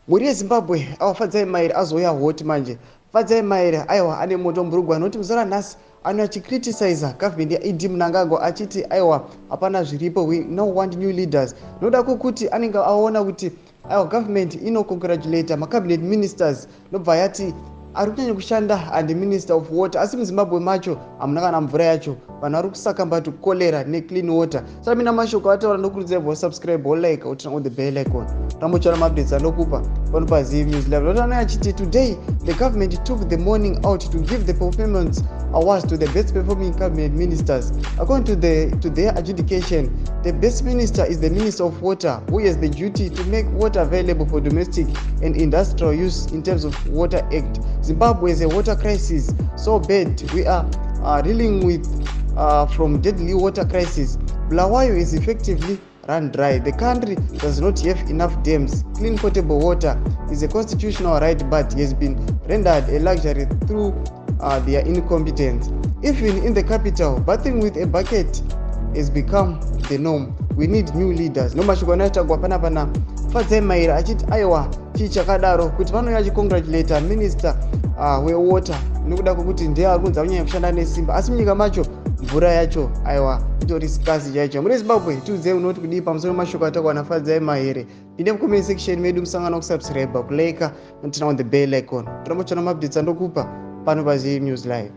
Muri yeZimbabwe awafadzai Mahere azoya hot manje. Fadzai Mahere aiwa ane moto mburugwa anoti muzara nhasi achicriticize government yaED Mnangagwa achiti aiwa hapana zviripo, we no want new leaders. Noda kuti anenge aona kuti aiwa government inocongratulate macabinet ministers nobva yati ari kunyanya kushanda and minister of water, asi muZimbabwe macho hamuna kana mvura yacho, vanhu vari kusaka mbatu cholera neclean water. Saka mina mashoko ataura ndokurudzirwa subscribe like utina on the bell icon. Tambochana updates anokupa pano paZim News Live. Lotana achiti today the government took the morning out to give the performance awards to the best performing cabinet ministers. According to their adjudication, the best minister is the Minister of Water, who has the duty to make water available for domestic and industrial use in terms of Water Act. Zimbabwe has a water crisis so bad we are dealing with from deadly water crisis. Bulawayo is effectively run dry. The country does not have enough dams. Clean potable water is a constitutional right but has been rendered a luxury through their incompetence. Even in the capital, bathing with a bucket has become the norm. We need new leaders. No mashoko anatagwa pana Fadzai Mahere achiti aiwa chii chakadaro kuti vanouya achicongratulate minister wewater nokuda kwokuti ndiye ari kunzi kunyanya kushanda nesimba, asi munyika macho mvura yacho aiwa itori sikasi chaicho. Muri Zimbabwe tiudzei unoti kudii pamusoro mashoko atakwa naFadzai Mahere. Pinde mucomment section medu musangana kusubscribe, kulike, and turn on the bell icon. Torambochana updates andokupa pano paZim News Live.